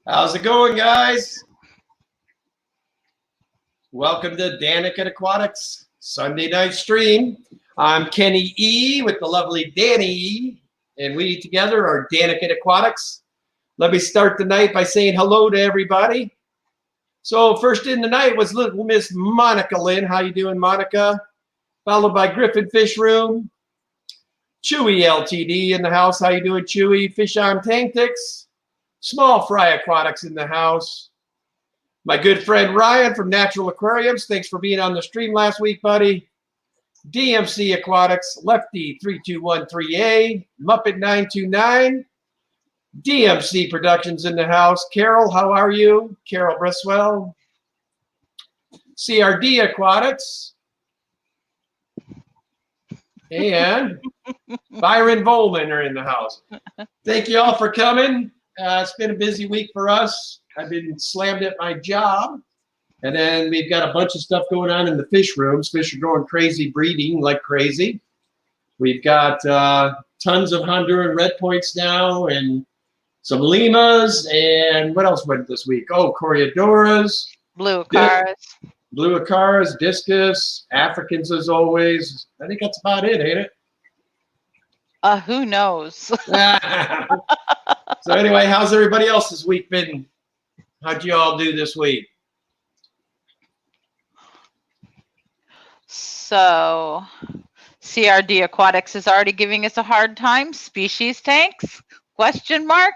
How's it going, guys? Welcome to Danica Aquatics Sunday night stream. I'm Kenny E with the lovely Danny E, and we together are Danica Aquatics. Let me start the night by saying hello to everybody. So first in the night was little Miss Monica Lynn. How you doing, Monica? Followed by Griffin Fish Room. Chewy LTD in the house. How you doing, Chewy? Fish on Tanktix. Small Fry Aquatics in the house. My good friend Ryan from Natural Aquariums. Thanks for being on the stream last week, buddy. DMC Aquatics, Lefty 3213A, Muppet 929. DMC Productions in the house. Carol, how are you? Carol Bresswell. CRD Aquatics. And Byron Volman are in the house. Thank you all for coming. It's been a busy week for us. I've been slammed at my job. And then we've got a bunch of stuff going on in the fish rooms. Fish are going crazy, breeding like crazy. We've got tons of Honduran red points now and some limas. And what else went this week? Oh, Correadoras. Blue cars. Blue Acaras, Discus, Africans as always. I think that's about it, ain't it? Who knows? So anyway, how's everybody else this week been? How'd you all do this week? So CRD Aquatics is already giving us a hard time. Species tanks? Question mark?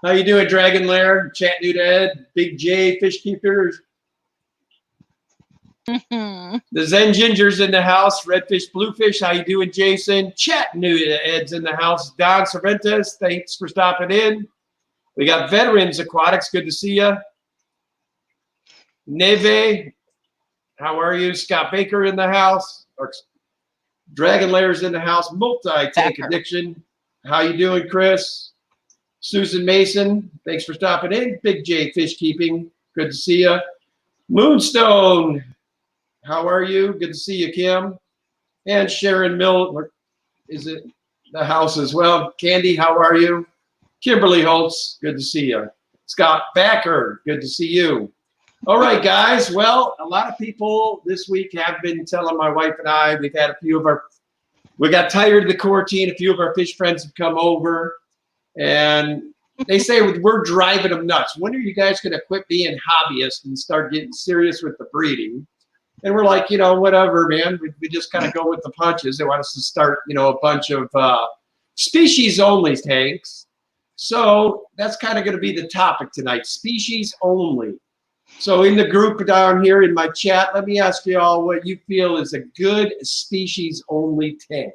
How you doing, Dragon Lair, Chat New Ed, Big J, Fish Keepers? The Zen Ginger's in the house. Redfish, Bluefish. How you doing, Jason? Chat New Ed's in the house. Don Cervantes, thanks for stopping in. We got Veterans Aquatics. Good to see you. Neve, how are you? Scott Baker in the house. Dragon Lair's in the house. Multi-tank addiction. How you doing, Chris? Susan Mason, thanks for stopping in. Big J Fish Keeping. Good to see you. Moonstone. How are you? Good to see you, Kim. And Sharon Mill is it the house as well. Candy, how are you? Kimberly Holtz, good to see you. Scott Backer, good to see you. All right, guys. Well, a lot of people this week have been telling my wife and I, we got tired of the quarantine. A few of our fish friends have come over and they say we're driving them nuts. When are you guys going to quit being hobbyists and start getting serious with the breeding? And we're like, whatever, man. We just kind of go with the punches. They want us to start, a bunch of species-only tanks. So that's kind of going to be the topic tonight, species only. So in the group down here in my chat, let me ask you all what you feel is a good species-only tank.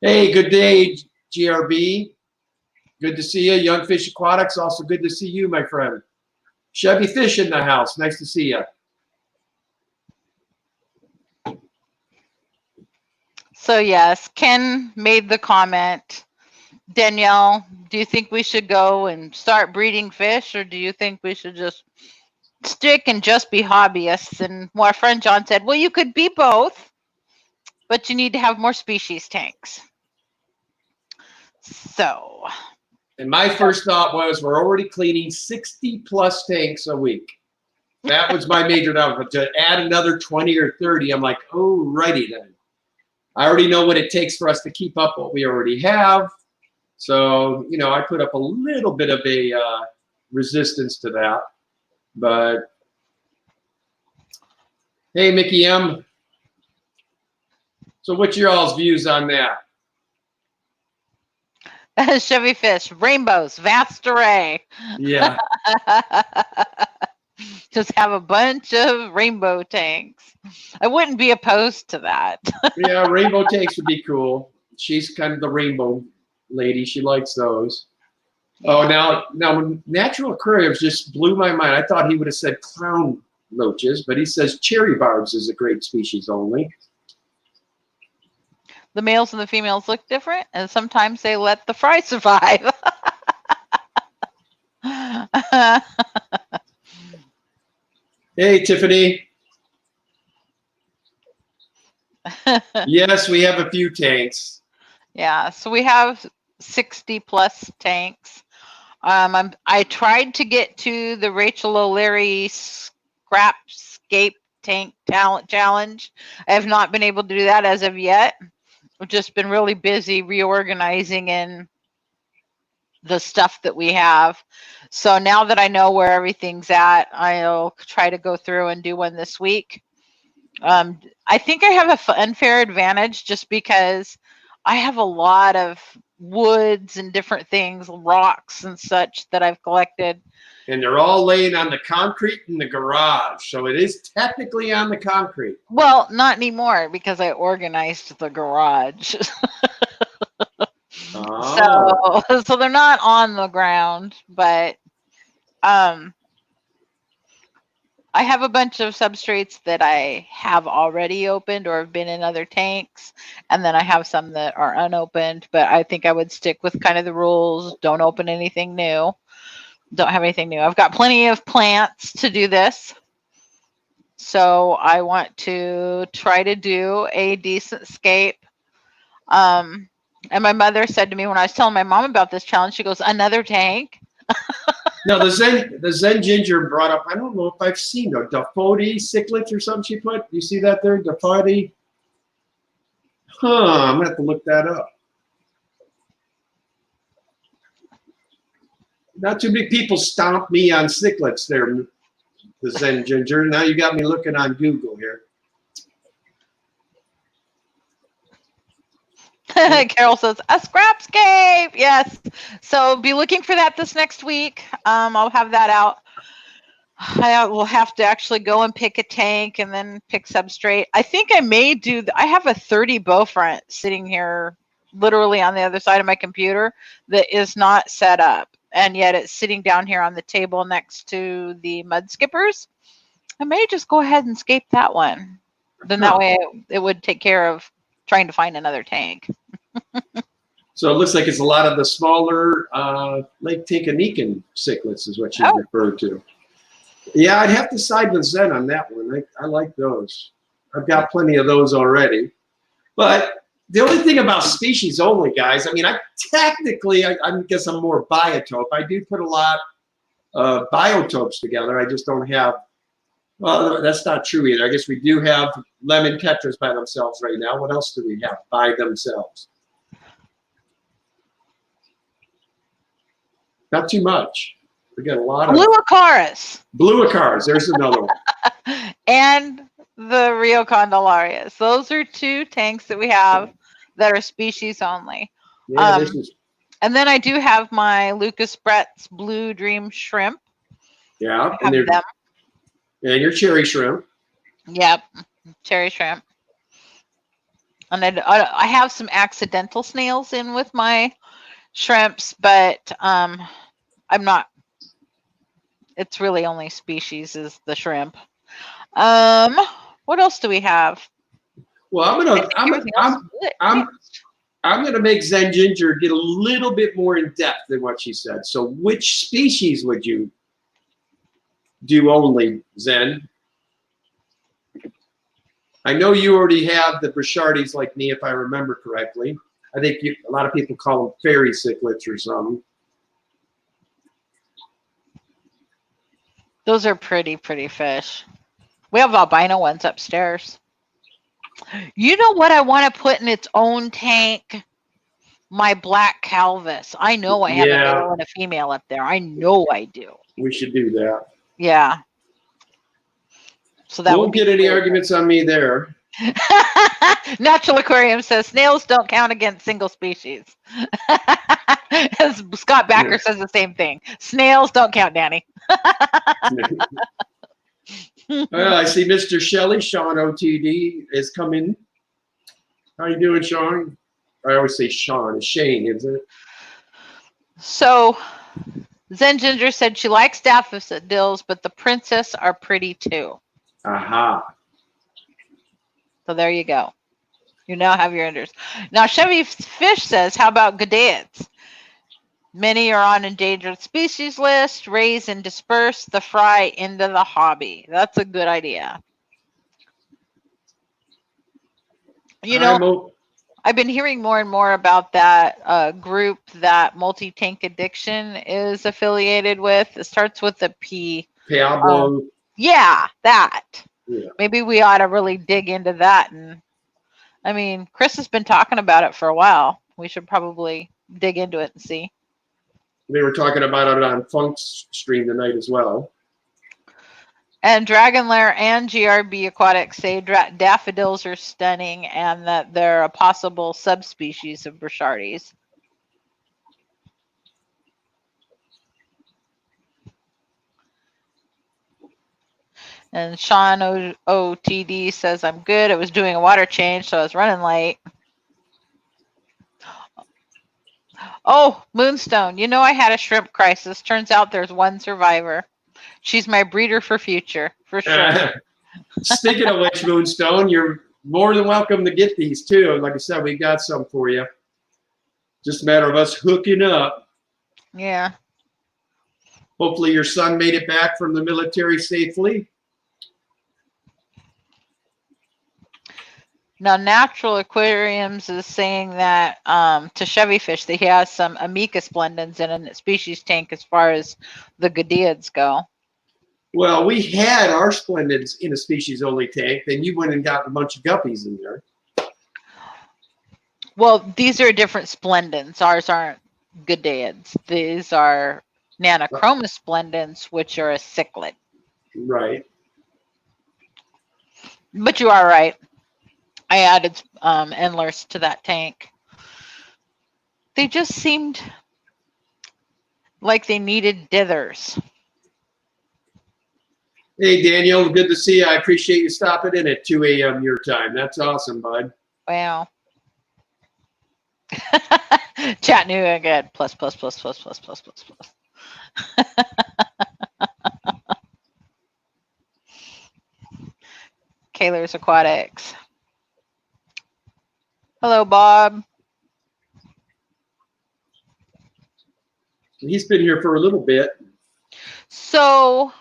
Hey, good day, GRB. Good to see you. Young Fish Aquatics, also good to see you, my friend. Chevy Fish in the house. Nice to see you. So yes, Ken made the comment. Danielle, do you think we should go and start breeding fish, or do you think we should just stick and just be hobbyists? And our friend John said, well, you could be both, but you need to have more species tanks. So. And my first thought was we're already cleaning 60 plus tanks a week. That was my major doubt. But to add another 20 or 30, I'm like, oh, righty then. I already know what it takes for us to keep up what we already have. So, I put up a little bit of a resistance to that. But, hey, Mickey M. So what's your all's views on that? Chevy Fish, rainbows, vast array. Yeah. Just have a bunch of rainbow tanks. I wouldn't be opposed to that. Yeah, rainbow tanks would be cool. She's kind of the rainbow lady. She likes those. Yeah. Oh, now Natural Aquariums just blew my mind. I thought he would have said clown loaches, but he says cherry barbs is a great species only. The males and the females look different, and sometimes they let the fry survive. Hey, Tiffany. Yes, we have a few tanks. Yeah, so we have 60 plus tanks. I tried to get to the Rachel O'Leary Scrapscape Tank Talent Challenge. I have not been able to do that as of yet. I've just been really busy reorganizing in the stuff that we have. So now that I know where everything's at, I'll try to go through and do one this week. I think I have an unfair advantage just because I have a lot of woods and different things, rocks and such that I've collected. And they're all laying on the concrete in the garage. So it is technically on the concrete. Well, not anymore because I organized the garage. Oh. So they're not on the ground, but I have a bunch of substrates that I have already opened or have been in other tanks, and then I have some that are unopened, but I think I would stick with kind of the rules. Don't open anything new. Don't have anything new. I've got plenty of plants to do this. So I want to try to do a decent scape. And my mother said to me when I was telling my mom about this challenge, she goes, another tank? No, the Zen Ginger brought up, I don't know if I've seen a Daffodil cichlets or something she put. You see that there, Daffodil? I'm going to have to look that up. Not too many people stomp me on cichlets there, the Zen Ginger. Now you got me looking on Google here. Carol says, a scrapscape. Yes. So be looking for that this next week. I'll have that out. I will have to actually go and pick a tank and then pick substrate. I think I may do, I have a 30 bow front sitting here literally on the other side of my computer that is not set up. And yet it's sitting down here on the table next to the mud skippers. I may just go ahead and scape that one. Then that way it would take care of trying to find another tank. So it looks like it's a lot of the smaller Lake Tinkaneekan cichlets is what you referred to. Yeah, I'd have to side with Zen on that one. I like those. I've got plenty of those already. But the only thing about species only, guys, I mean, I guess I'm more biotope. I do put a lot of biotopes together. I just don't have, well, that's not true either. I guess we do have lemon tetras by themselves right now. What else do we have by themselves? Not too much. We got a lot of Blue Acaris. Blue Acaris. There's another one. And the Rio Condylarias. Those are two tanks that we have that are species only. Yeah, and then I do have my Lucas Brett's Blue Dream Shrimp. Yeah, and them. And your cherry shrimp. Yep, cherry shrimp. And I have some accidental snails in with my shrimps, but I'm not. It's really only species is the shrimp. What else do we have? Well, I'm gonna make Zen Ginger get a little bit more in depth than what she said. So, which species would you do only, Zen? I know you already have the Brochardies like me, if I remember correctly. I think a lot of people call them fairy cichlids or something. Those are pretty fish. We have albino ones upstairs. You know what I want to put in its own tank? My black Calvus. I know I have a male and a female up there. I know I do. We should do that. Yeah. So that won't get any arguments on me there. Natural Aquarium says snails don't count against single species. As Scott Backer says the same thing. Snails don't count, Danny. I see Mr. Shelley, Sean OTD is coming. How you doing, Sean? I always say Sean. It's Shane, isn't it? So Zen Ginger said she likes daffodils, but the princess are pretty too. Aha. So there you go. You now have your enders. Now Chevy Fish says, how about godads? Many are on endangered species list. Raise and disperse the fry into the hobby. That's a good idea. You know, I've been hearing more and more about that group that Multi-Tank Addiction is affiliated with. It starts with a P. Pablo. Yeah, that. Yeah. Maybe we ought to really dig into that. And I mean, Chris has been talking about it for a while. We should probably dig into it and see. They were talking about it on Funk's stream tonight as well. And Dragon Lair and GRB Aquatics say daffodils are stunning and that they're a possible subspecies of Burchardes. And Sean OTD says, I'm good. I was doing a water change, so I was running late. Oh, Moonstone. You know I had a shrimp crisis. Turns out there's one survivor. She's my breeder for future, for sure. Speaking of which, Moonstone, you're more than welcome to get these too. Like I said, we got some for you. Just a matter of us hooking up. Yeah. Hopefully your son made it back from the military safely. Now, Natural Aquariums is saying that to Chevy Fish that he has some Amica splendens in a species tank as far as the Gadiads go. Well, we had our splendids in a species-only tank. Then you went and got a bunch of guppies in there. Well, these are different splendens. Ours aren't Gadiads. These are Nanochroma splendens, which are a cichlid. Right. But you are right. I added endlers to that tank. They just seemed like they needed dithers. Hey, Daniel, good to see you. I appreciate you stopping in at 2 a.m. your time. That's awesome, bud. Wow. Chattanooga, good. Plus. Kaler's Aquatics. Hello, Bob. He's been here for a little bit. So,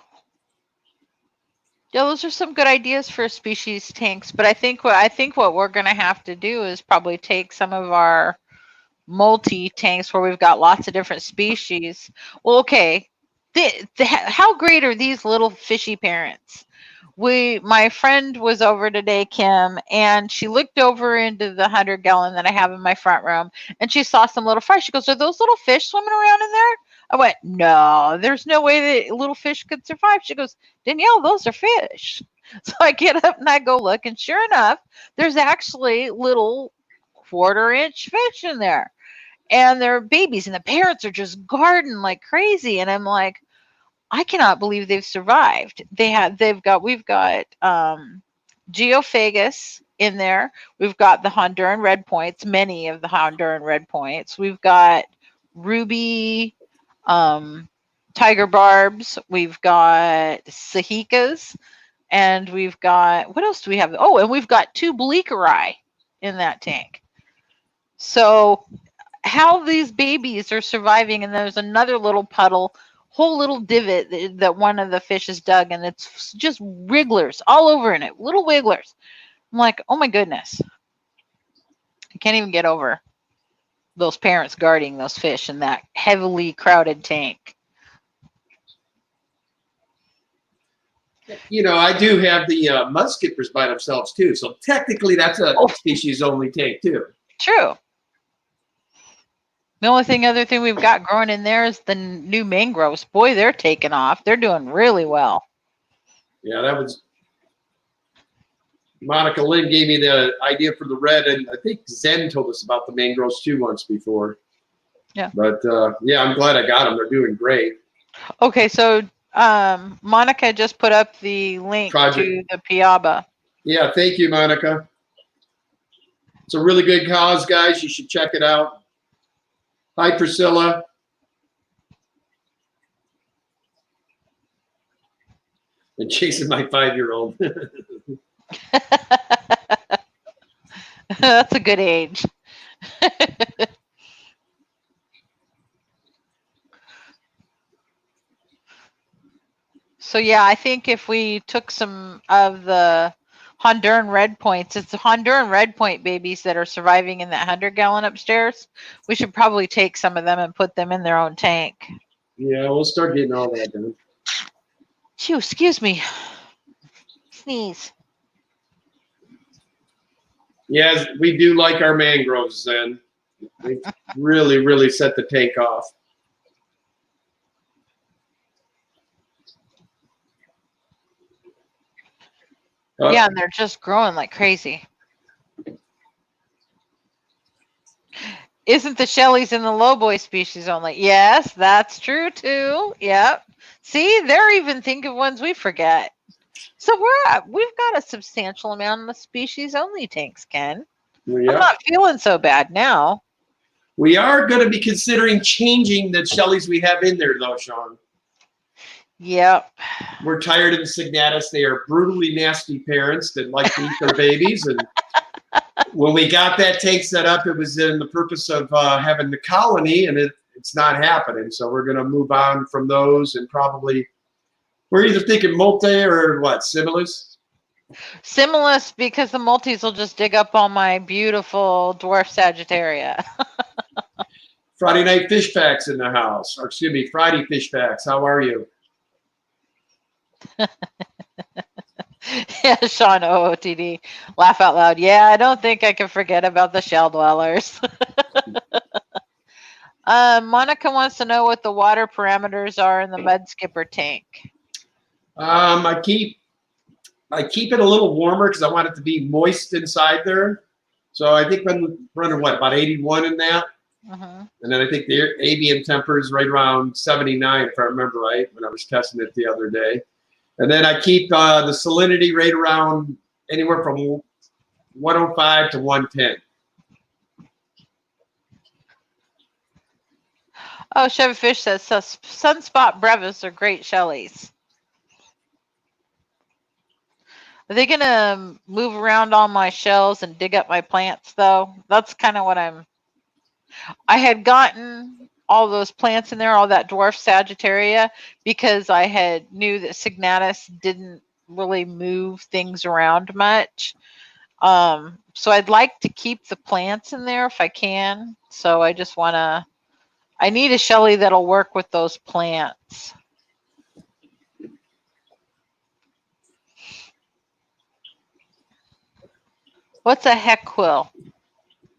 yeah, those are some good ideas for species tanks. But I think what we're going to have to do is probably take some of our multi tanks where we've got lots of different species. Well, okay, how great are these little fishy parents? My friend was over today, Kim, and she looked over into the 100-gallon that I have in my front room, and she saw some little fry. She goes, "Are those little fish swimming around in there?" I went, "No, there's no way that little fish could survive." She goes, "Danielle, those are fish." So I get up and I go look, and sure enough, there's actually little 1/4-inch fish in there, and they're babies, and the parents are just guarding like crazy, and I'm like, I cannot believe they've survived. We've got Geophagus in there. We've got the Honduran red points, many of the Honduran red points. We've got ruby tiger barbs. We've got Sahikas, and we've got, what else do we have? Oh, and we've got 2 Bleakeri in that tank. So how these babies are surviving, and there's another little puddle, whole little divot that one of the fish has dug, and it's just wrigglers all over in it, little wigglers. I'm like, oh my goodness. I can't even get over those parents guarding those fish in that heavily crowded tank. You know, I do have the mud skippers by themselves too. So technically that's a species only tank too. True. The only other thing we've got growing in there is the new mangroves. Boy, they're taking off. They're doing really well. Yeah, that was Monica Lynn gave me the idea for the red, and I think Zen told us about the mangroves too once before. Yeah. But yeah, I'm glad I got them. They're doing great. Okay, so Monica just put up the link to the Piaba. Yeah, thank you, Monica. It's a really good cause, guys. You should check it out. Hi, Priscilla. And chasing my 5-year-old. That's a good age. So yeah, I think if we took some of the Honduran red points. It's the Honduran red point babies that are surviving in that 100-gallon upstairs. We should probably take some of them and put them in their own tank. Yeah, we'll start getting all that done. Phew, excuse me. Sneeze. Yes, we do like our mangroves, then. They really, really set the tank off. Oh, Yeah, and they're just growing like crazy. Isn't the Shelleys in the lowboy species only? Yes, that's true too. Yep. See, they're even thinking ones we forget. So we've got a substantial amount of species only tanks, Ken. yeah. I'm not feeling so bad now. We are going to be considering changing the Shelleys we have in there, though, Sean. Yep. We're tired of the Signatus. They are brutally nasty parents that like to eat their babies. And when we got that tank set up, it was in the purpose of having the colony, and it's not happening. So we're going to move on from those, and probably we're either thinking multi or what, Similis? Similis, because the multis will just dig up all my beautiful dwarf Sagittaria. Friday night fish packs in the house. Or excuse me, Friday fish packs. How are you? Yeah, Sean OOTD. Laugh out loud. Yeah, I don't think I can forget about the shell dwellers. Monica wants to know what the water parameters are in the mud skipper tank. I keep it a little warmer because I want it to be moist inside there. So I think I'm running about 81 in that. Mm-hmm. And then I think the ambient temper is right around 79, if I remember right, when I was testing it the other day. And then I keep the salinity right around anywhere from 105 to 110. Oh, Chevy Fish says Sunspot Brevis are great Shelleys. Are they going to move around all my shells and dig up my plants, though? That's kind of what I had gotten all those plants in there, all that dwarf Sagittaria, because I had knew that Signatus didn't really move things around much. So I'd like to keep the plants in there if I can. So I just want to, I need a Shelly that'll work with those plants. What's a heck quill?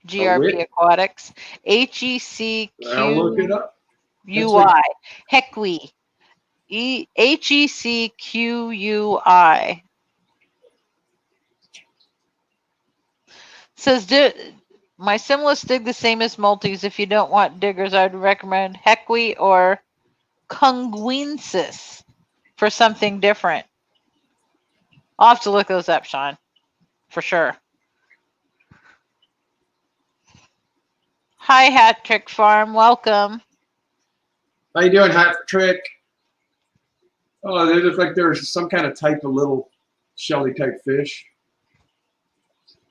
GRP Aquatics. HECQUI. I'll look it up. Heckwi. HECQUI. Says, my Similis dig the same as multis. If you don't want diggers, I would recommend Heckwi or Cunguensis for something different. I'll have to look those up, Sean, for sure. Hi, Hat Trick Farm. Welcome. How you doing, Hat Trick? Oh, they look like there's some kind of type of little Shelly type fish.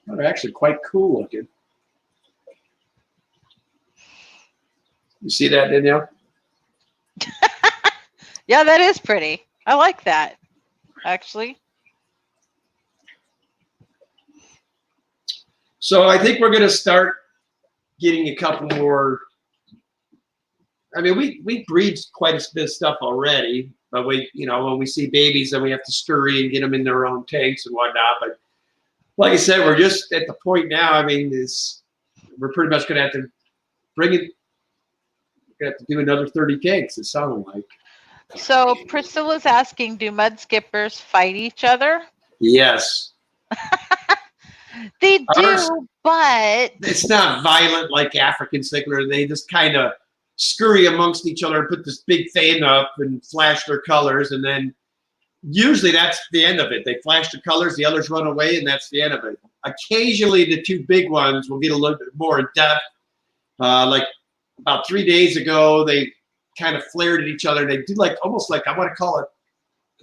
Oh, they're actually quite cool looking. You see that, Danielle? Yeah, that is pretty. I like that, actually. So I think we're going to start getting a couple more. I mean, we breed quite a bit of stuff already, but we, you know, when we see babies, then we have to scurry and get them in their own tanks and whatnot. But like I said, we're just at the point now. I mean, we're pretty much going to have to bring it. We're going to have to do another 30 tanks. It sounded like. So Priscilla's asking, do mud skippers fight each other? Yes. They do, but it's not violent like African stickler. They just kind of scurry amongst each other and put this big fan up and flash their colors, and then usually that's the end of it. They flash the colors, the others run away, and that's the end of it. Occasionally, the two big ones will get a little bit more in depth. Like about 3 days ago, they kind of flared at each other. They do like almost like, I want to call it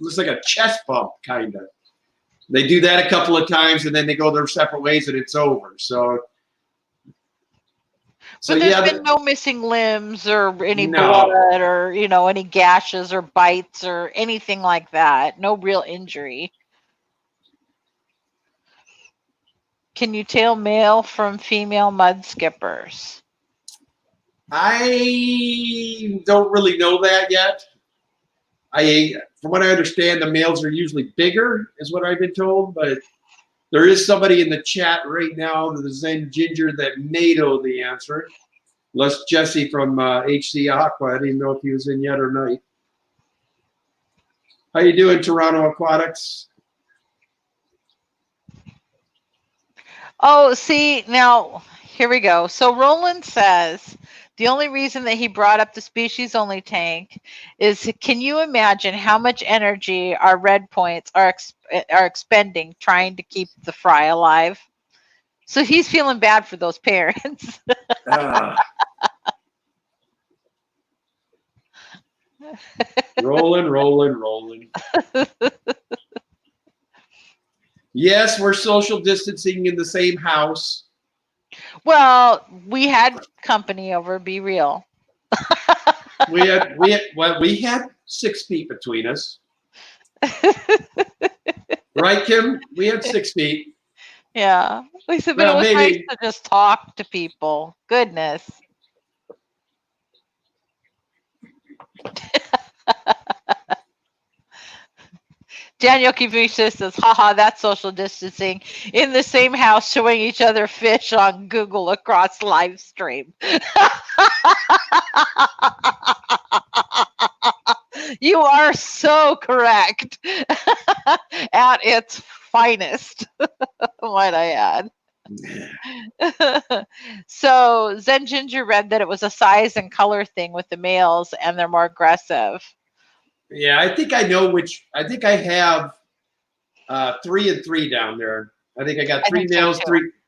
looks like a chest bump, kind of. They do that a couple of times, and then they go their separate ways, and it's over. So but there's been no missing limbs or any blood or, you know, any gashes or bites or anything like that. No real injury. Can you tell male from female mud skippers? I don't really know that yet. From what I understand, the males are usually bigger, is what I've been told. But there is somebody in the chat right now, the Zen Ginger, that may know the answer. Unless Jesse from HC Aqua, I didn't know if he was in yet or not. How you doing, Toronto Aquatics? Oh, see, now here we go. So Roland says the only reason that he brought up the species only tank is, can you imagine how much energy our red points are expending trying to keep the fry alive? So he's feeling bad for those parents. Rolling. Yes, we're social distancing in the same house. Well, we had company over. Be real. we had 6 feet between us. Right, Kim? We had 6 feet. Yeah. We said, but it was nice to just talk to people. Goodness. Daniel Kivisha says, haha, that's social distancing. In the same house, showing each other fish on Google across live stream. You are so correct. At its finest, might I add. So Zen Ginger read that it was a size and color thing with the males, and they're more aggressive. Yeah, I think I know which. I think I have 3 and 3 down there. I think I got 3 males, so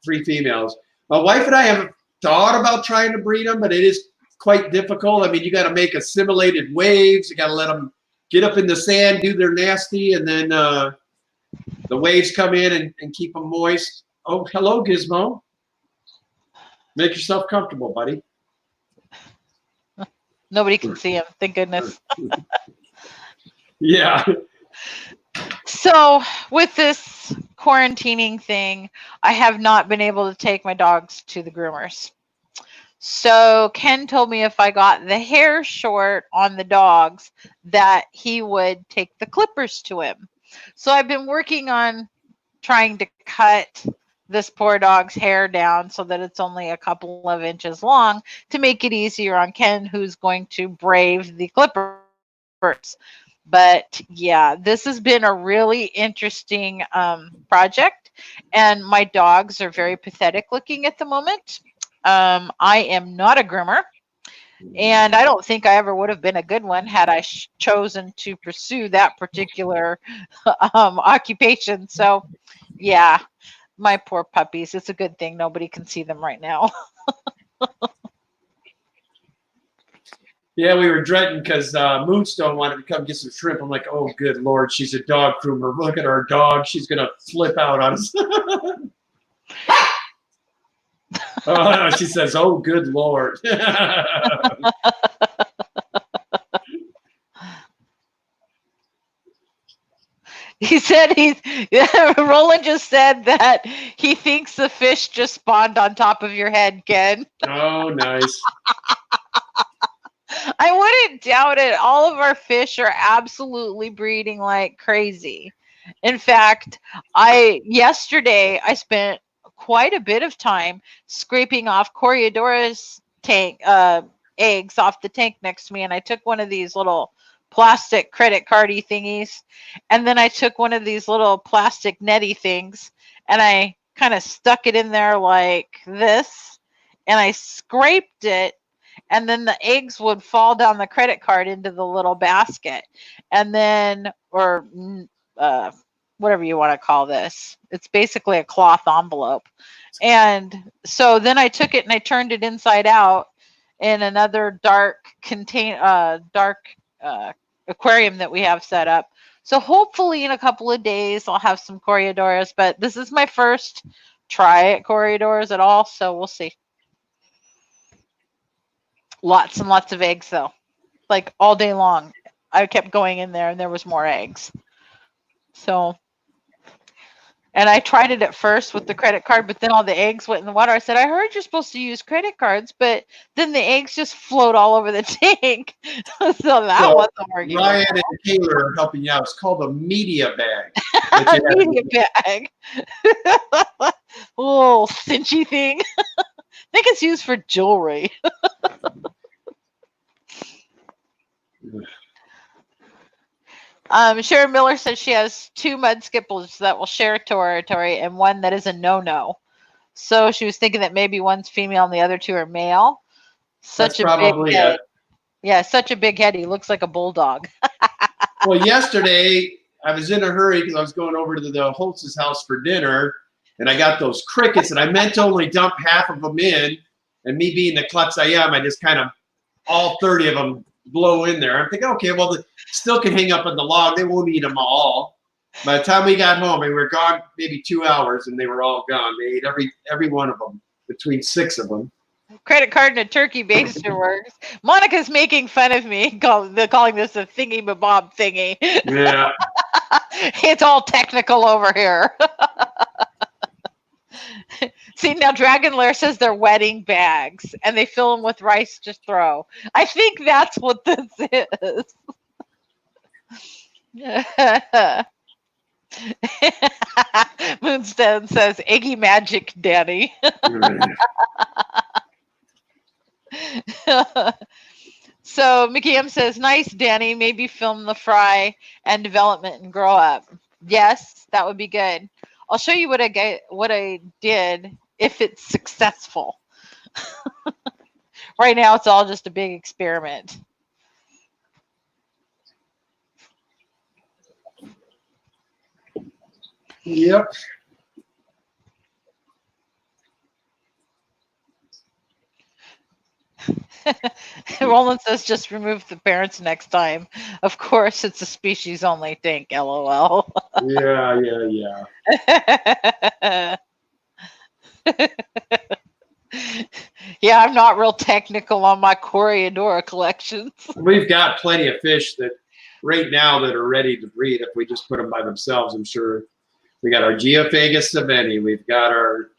three females. My wife and I have thought about trying to breed them, but it is quite difficult. I mean, you got to make assimilated waves. You got to let them get up in the sand, do their nasty, and then the waves come in and keep them moist. Oh, hello, Gizmo. Make yourself comfortable, buddy. Nobody can see him. Thank goodness. Yeah. So with this quarantining thing, I have not been able to take my dogs to the groomers. So Ken told me if I got the hair short on the dogs, that he would take the clippers to him. So I've been working on trying to cut this poor dog's hair down so that it's only a couple of inches long to make it easier on Ken, who's going to brave the clippers. But yeah, this has been a really interesting project, and my dogs are very pathetic looking at the moment. I am not a groomer, and I don't think I ever would have been a good one had I chosen to pursue that particular occupation. So yeah, my poor puppies. It's a good thing nobody can see them right now. Yeah, we were dreading because Moonstone wanted to come get some shrimp. I'm like, oh, good Lord, she's a dog groomer. Look at our dog. She's going to flip out on us. Oh, she says, oh, good Lord. He said Roland just said that he thinks the fish just spawned on top of your head, Ken. Oh, nice. I wouldn't doubt it. All of our fish are absolutely breeding like crazy. In fact, yesterday I spent quite a bit of time scraping off Coriodora's tank eggs off the tank next to me, and I took one of these little plastic credit cardy thingies, and then I took one of these little plastic netty things, and I kind of stuck it in there like this, and I scraped it, and then the eggs would fall down the credit card into the little basket, and then whatever you want to call this, it's basically a cloth envelope. And so then I took it and I turned it inside out in another dark aquarium that we have set up. So hopefully in a couple of days I'll have some Coriodoras, but this is my first try at Coriodoras at all, so we'll see. Lots and lots of eggs though, like all day long. I kept going in there and there was more eggs. So And I tried it at first with the credit card, but then all the eggs went in the water. I said, I heard you're supposed to use credit cards, but then the eggs just float all over the tank. So that wasn't working. Ryan and Taylor are helping you out. It's called a media bag. that you have- Media bag. Little cinchy thing. I think it's used for jewelry. Sharon Miller says she has 2 mud skipples that will share territory and one that is a no-no. So she was thinking that maybe one's female and the other 2 are male. Such That's a probably big head. it. Yeah, such a big head. He looks like a bulldog. Well, yesterday I was in a hurry because I was going over to the Holtz's house for dinner, and I got those crickets, and I meant to only dump half of them in, and me being the klutz I am, I just kind of all 30 of them blow in there. I'm thinking, okay, well, they still can hang up on the log. They won't eat them all. By the time we got home, we were gone maybe 2 hours, and they were all gone. They ate every one of them, between 6 of them. Credit card and a turkey baster works. Monica's making fun of me, calling this a thingy mabob thingy. Yeah. It's all technical over here. See, now Dragon Lair says they're wedding bags and they fill them with rice to throw. I think that's what this is. Moonstone says, Eggy magic, Danny. So Mickey M says, nice, Danny. Maybe film the fry and development and grow up. Yes, that would be good. I'll show you what I did if it's successful. Right now, it's all just a big experiment. Yep. Roland says, just remove the parents next time. Of course, it's a species only thing, LOL. Yeah. Yeah, I'm not real technical on my Coreodora collections. We've got plenty of fish that right now that are ready to breed. If we just put them by themselves, I'm sure. We got our Geophagus saveni. We've got our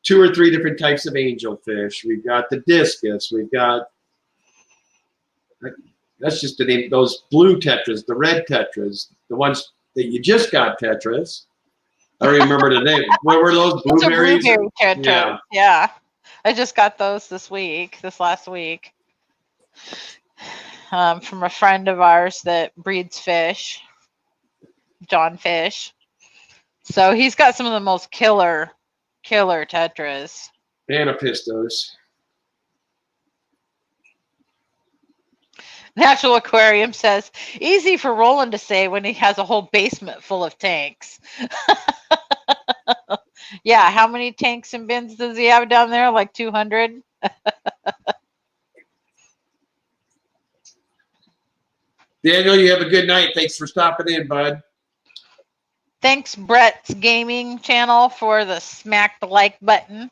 2 or 3 different types of angelfish. We've got the discus. We've got, that's just the name, those blue tetras, the red tetras, the ones that you just got tetras. I don't remember the name. What were those, blueberries? Blueberry tetras. Yeah. I just got those this last week. From a friend of ours that breeds fish, John Fish. So he's got some of the most killer tetras. Anapistos. Natural Aquarium says, easy for Roland to say when he has a whole basement full of tanks. Yeah, how many tanks and bins does he have down there? Like 200? Daniel, you have a good night. Thanks for stopping in, bud. Thanks, Brett's Gaming Channel, for the smack the like button.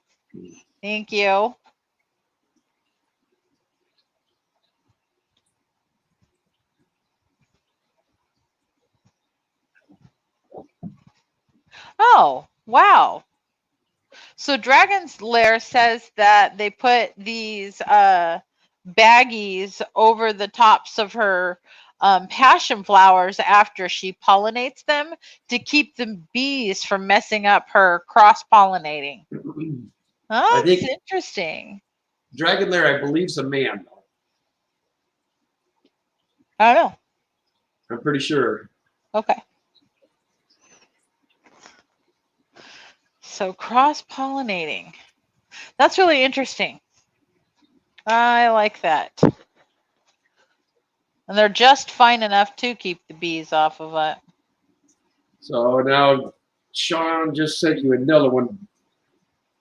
Thank you. Oh, wow. So Dragon's Lair says that they put these baggies over the tops of her passion flowers after she pollinates them to keep the bees from messing up her cross-pollinating. Oh, that's interesting. Dragon Lair, I believe, is a man, though. I don't know. I'm pretty sure. Okay. So cross-pollinating. That's really interesting. I like that. And they're just fine enough to keep the bees off of it. So now Sean just sent you another one.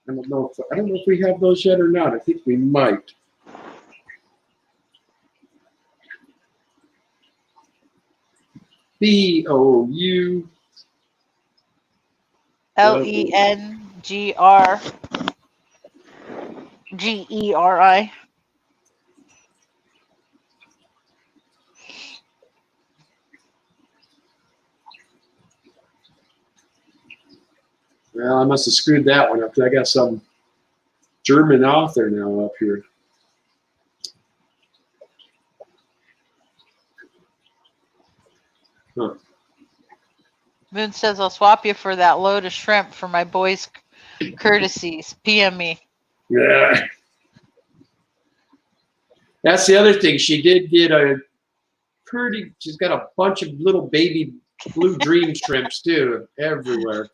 I don't know if we have those yet or not. I think we might. BOU LENGRGERI. Well, I must have screwed that one up. I got some German author now up here. Huh. Moon says I'll swap you for that load of shrimp for my boys' courtesies. PM me. Yeah. That's the other thing. She did get she's got a bunch of little baby blue dream shrimps too, everywhere.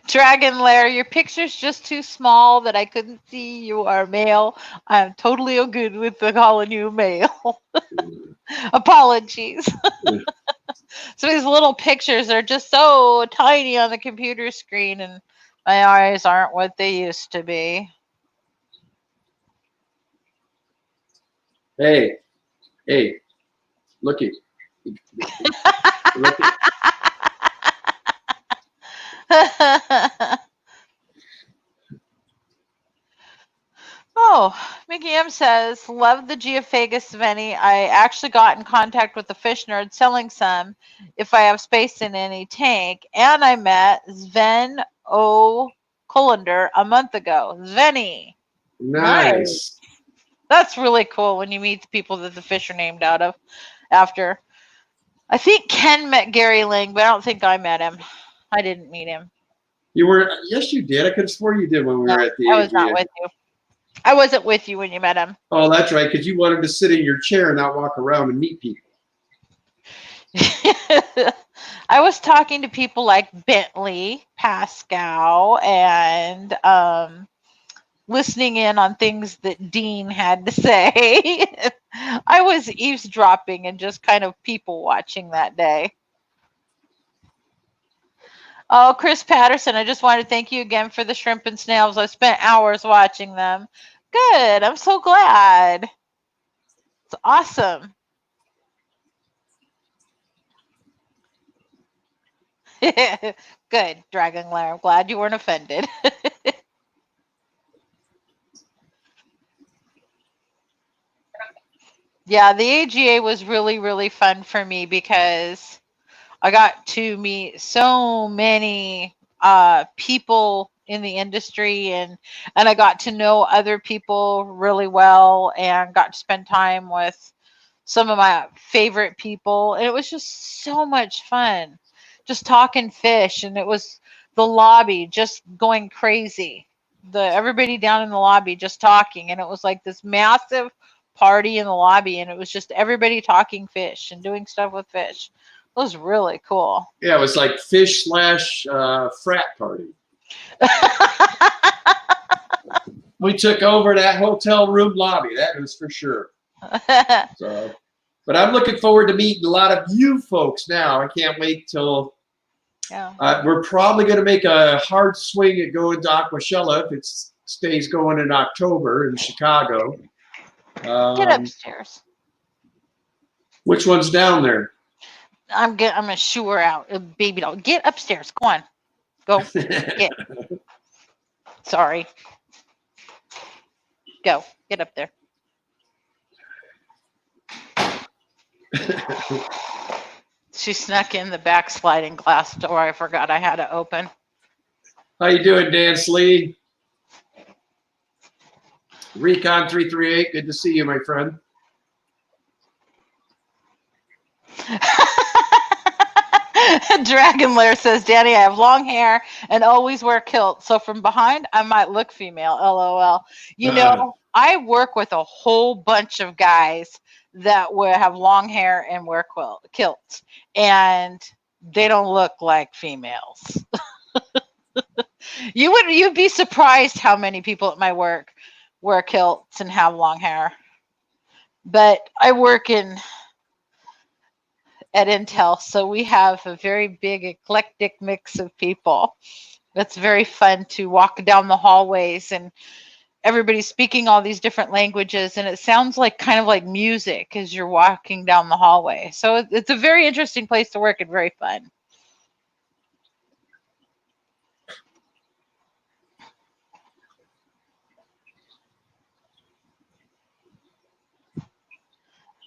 Dragon Lair, your picture's just too small that I couldn't see you are male. I'm totally good with the calling you male. Apologies. So these little pictures are just so tiny on the computer screen, and my eyes aren't what they used to be. Hey, looky. Looky. Oh, Mickey M says, love the Geophagus Sveni. I actually got in contact with the fish nerd selling some if I have space in any tank. And I met Sven O. Kullander a month ago. Sveni. Nice. That's really cool when you meet the people that the fish are named after. I think Ken met Gary Ling, but I don't think I met him. I didn't meet him. You were? Yes, you did. I could have sworn you did when we were at the I was not AGA. with you. I wasn't with you when you met him. Oh, that's right, because you wanted to sit in your chair and not walk around and meet people. I was talking to people like Bentley, Pascal, and listening in on things that Dean had to say. I was eavesdropping and just kind of people watching that day. Oh, Chris Patterson, I just wanted to thank you again for the shrimp and snails. I spent hours watching them. Good. I'm so glad. It's awesome. Good, Dragon Lair. I'm glad you weren't offended. Yeah, the AGA was really, really fun for me because I got to meet so many people in the industry, and I got to know other people really well and got to spend time with some of my favorite people. And it was just so much fun just talking fish, and it was the lobby just going crazy. Everybody down in the lobby just talking, and it was like this massive party in the lobby, and it was just everybody talking fish and doing stuff with fish. It was really cool. Yeah, it was like fish / frat party. We took over that hotel room lobby. That was for sure. So, but I'm looking forward to meeting a lot of you folks now. I can't wait till. Yeah. We're probably going to make a hard swing at going to Aquashella if it stays going in October in Chicago. Get upstairs. Which one's down there? I'm gonna shoo her out, baby doll. Get upstairs. Go on. Go. Get. Sorry. Go. Get up there. She snuck in the back sliding glass door. I forgot I had to open. How you doing, Dan Slee? Recon 338. Good to see you, my friend. Dragon Lair says, Danny, I have long hair and always wear kilts. So from behind, I might look female. LOL. You know, I work with a whole bunch of guys that have long hair and wear kilts, and they don't look like females. You'd be surprised how many people at my work wear kilts and have long hair. But I work at Intel, so we have a very big eclectic mix of people. It's very fun to walk down the hallways and everybody's speaking all these different languages, and it sounds like kind of like music as you're walking down the hallway. So it's a very interesting place to work and very fun.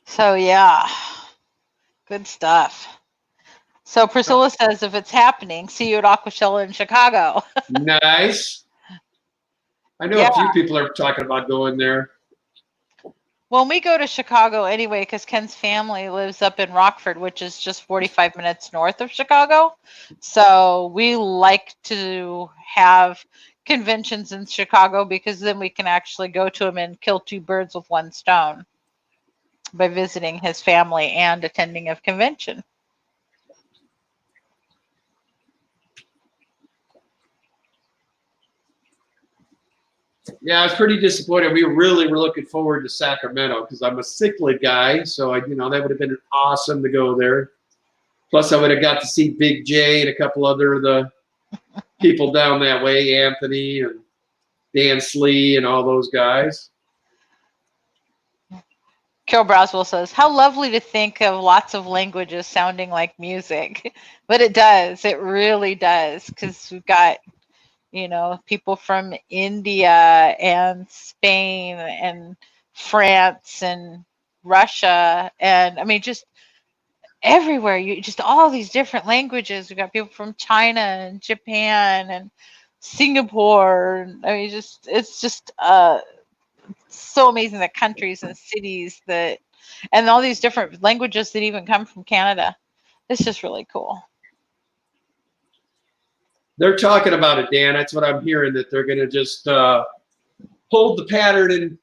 So yeah, good stuff. So Priscilla says if it's happening, see you at Aquashella in Chicago. Nice. I know Yeah. a few people are talking about going there. When we go to Chicago anyway, because Ken's family lives up in Rockford, which is just 45 minutes north of Chicago. So we like to have conventions in Chicago because then we can actually go to them and kill two birds with one stone by visiting his family and attending a convention. Yeah, I was pretty disappointed. We really were looking forward to Sacramento because I'm a cichlid guy, so that would have been awesome to go there. Plus, I would have got to see Big J and a couple other of the people down that way, Anthony and Dan Slee and all those guys. Carol Braswell says, how lovely to think of lots of languages sounding like music. But it does. It really does. Because we've got, people from India and Spain and France and Russia. And I mean, just everywhere. Just all these different languages. We've got people from China and Japan and Singapore. I mean, it's just so amazing, the countries and cities and all these different languages that even come from Canada. It's just really cool. They're talking about it, Dan. That's what I'm hearing, that they're going to just hold the pattern and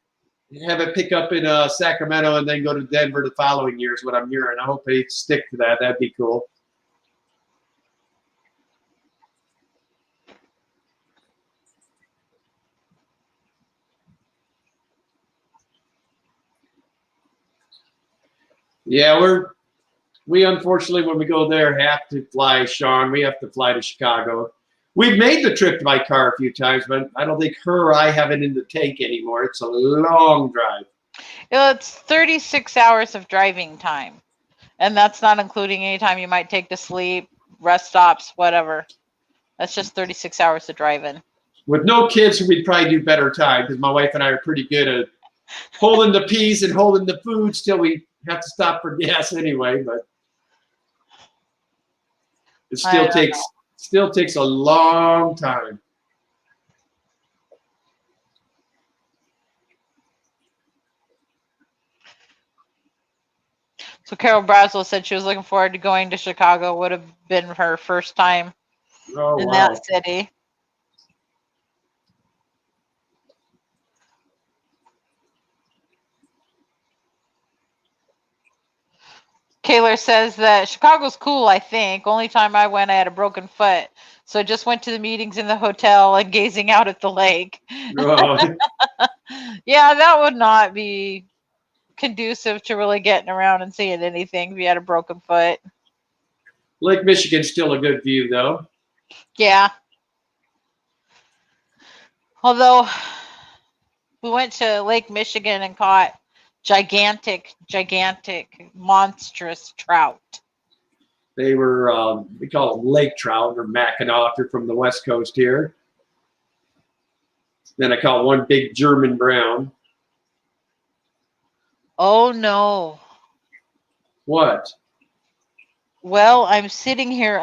have it pick up in Sacramento and then go to Denver the following year is what I'm hearing. I hope they stick to that. That'd be cool. Yeah, we unfortunately, when we go there, have to fly, Sean. We have to fly to Chicago. We've made the trip by car a few times, but I don't think her or I have it in the tank anymore. It's a long drive. It's 36 hours of driving time. And that's not including any time you might take to sleep, rest stops, whatever. That's just 36 hours of driving. With no kids, we'd probably do better time because my wife and I are pretty good at holding the peas and holding the foods till we have to stop for gas anyway. But it still takes a long time. So Carol Braswell said she was looking forward to going to Chicago. Would have been her first time in that city. Kaylor says that Chicago's cool, I think. Only time I went, I had a broken foot. So I just went to the meetings in the hotel and gazing out at the lake. Oh. Yeah, that would not be conducive to really getting around and seeing anything if you had a broken foot. Lake Michigan's still a good view, though. Yeah. Although we went to Lake Michigan and caught gigantic, monstrous trout. They were, we call them lake trout or Mackinac. They're from the West Coast here. Then I caught one big German brown. Oh, no. What? Well, I'm sitting here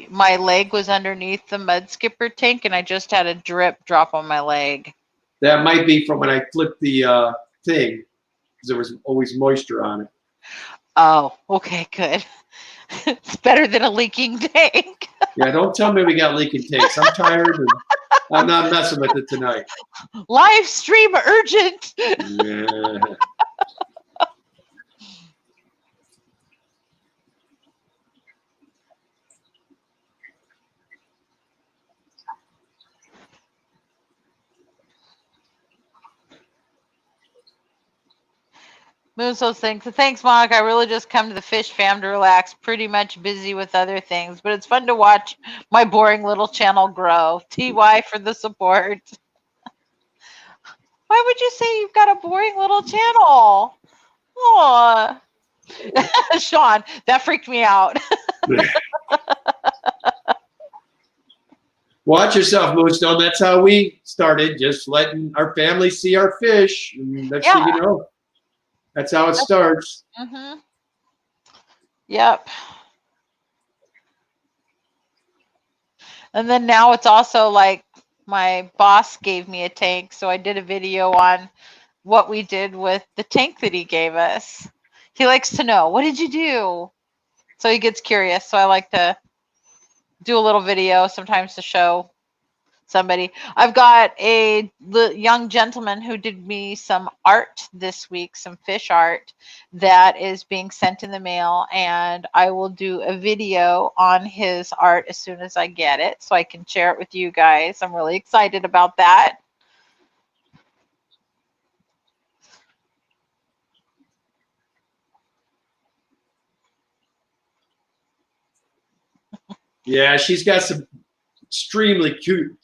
my leg was underneath the mud skipper tank, and I just had a drip drop on my leg. That might be from when I flipped the thing, because there was always moisture on it. Oh, okay, good. It's better than a leaking tank. Yeah, don't tell me we got leaking tanks. I'm tired, and I'm not messing with it tonight. Live stream urgent. Yeah. Moonso thinks, thanks, Monica. I really just come to the Fish Fam to relax. Pretty much busy with other things, but it's fun to watch my boring little channel grow. TY for the support. Why would you say you've got a boring little channel? Oh, Sean, that freaked me out. Watch yourself, Moonstone. That's how we started, just letting our family see our fish. And next thing you know, that's how it starts. Mm-hmm. Yep. And then now it's also like my boss gave me a tank, so I did a video on what we did with the tank that he gave us. He likes to know, what did you do? So he gets curious. So I like to do a little video sometimes to show somebody. I've got a young gentleman who did me some art this week, some fish art that is being sent in the mail, and I will do a video on his art as soon as I get it so I can share it with you guys. I'm really excited about that. Yeah, she's got some extremely cute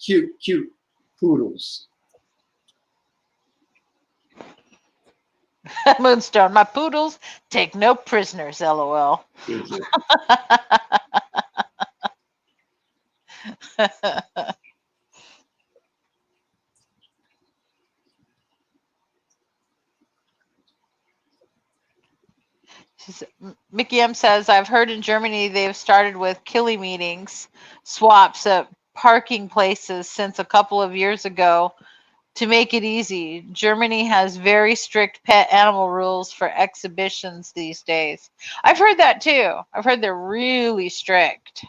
poodles. Moonstone, my poodles take no prisoners, LOL. Mickey M says, I've heard in Germany they've started with killie meetings, swaps at parking places since a couple of years ago to make it easy. Germany has very strict pet animal rules for exhibitions these days. I've heard that too. I've heard they're really strict.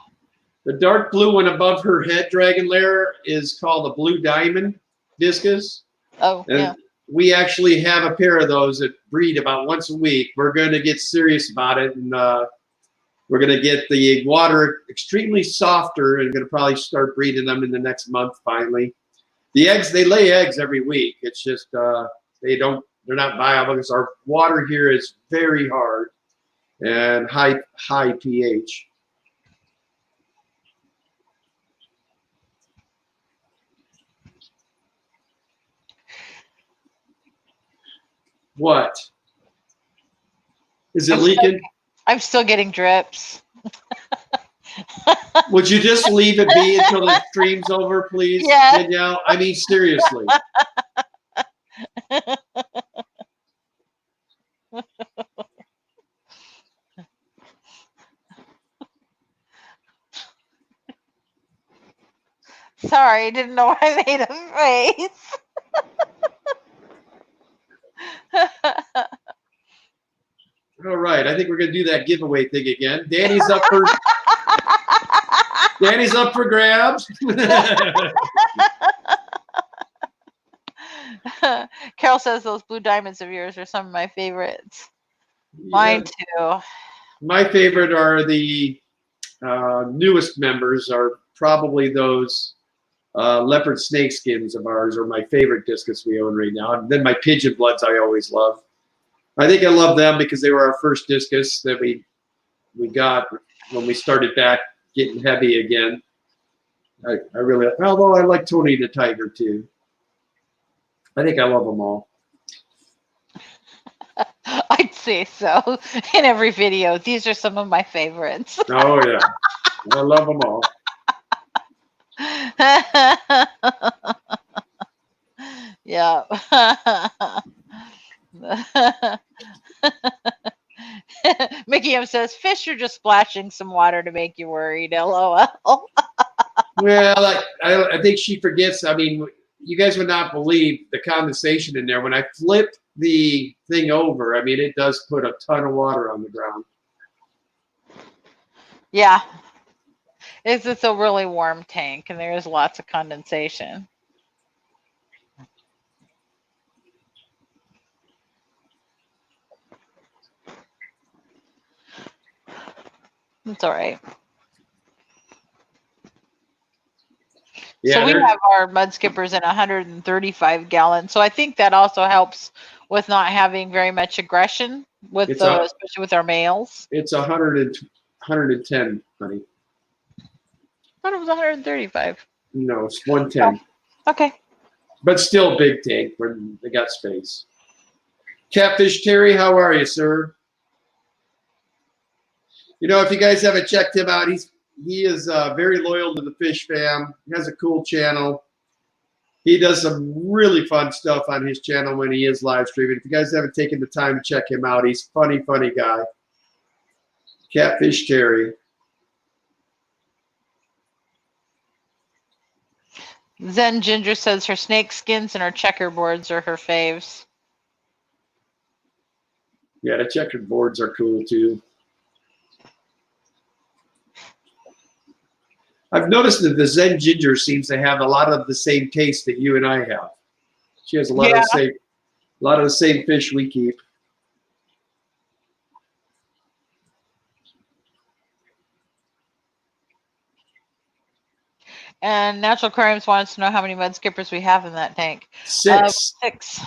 The dark blue one above her head, Dragon Lair, is called a blue diamond discus. Oh, and yeah. We actually have a pair of those that breed about once a week. We're going to get serious about it, and we're going to get the water extremely softer and going to probably start breeding them in the next month finally. The eggs, they lay eggs every week. It's just they're not viable because our water here is very hard and high pH. What? Is it leaking? I'm still getting drips. Would you just leave it be until the stream's over, please, Yeah. Danielle? I mean, seriously. Sorry, didn't know I made a face. All right, I think we're gonna do that giveaway thing again. Danny's up for grabs. Carol says those blue diamonds of yours are some of my favorites. Mine too. My favorite are the newest members are probably those leopard snake skins of ours are my favorite discus we own right now. And then my pigeon bloods I always love. I think I love them because they were our first discus that we got when we started back getting heavy again. I really, although I like Tony the Tiger too. I think I love them all. I'd say so. In every video, these are some of my favorites. Oh yeah, I love them all. Yeah. Mickey M says, fish are just splashing some water to make you worried. LOL. Well, I think she forgets. I mean, you guys would not believe the condensation in there. When I flip the thing over, I mean, it does put a ton of water on the ground. Yeah. It's a really warm tank, and there is lots of condensation. It's all right. Yeah, so we have our mud skippers in 135 gallons. So I think that also helps with not having very much aggression with especially with our males. It's 110, honey. I thought it was 135. No, it's 110. Oh, okay. But still big tank when they got space. Catfish Terry, how are you, sir? You know, if you guys haven't checked him out, he is very loyal to the Fish Fam. He has a cool channel. He does some really fun stuff on his channel when he is live streaming. If you guys haven't taken the time to check him out, he's a funny guy. Catfish Terry. Zen Ginger says her snake skins and her checkerboards are her faves. Yeah, the checkered boards are cool too. I've noticed that the Zen Ginger seems to have a lot of the same taste that you and I have. She has a lot of the same fish we keep. And Natural Aquariums wants to know how many mud skippers we have in that tank. 6. 6.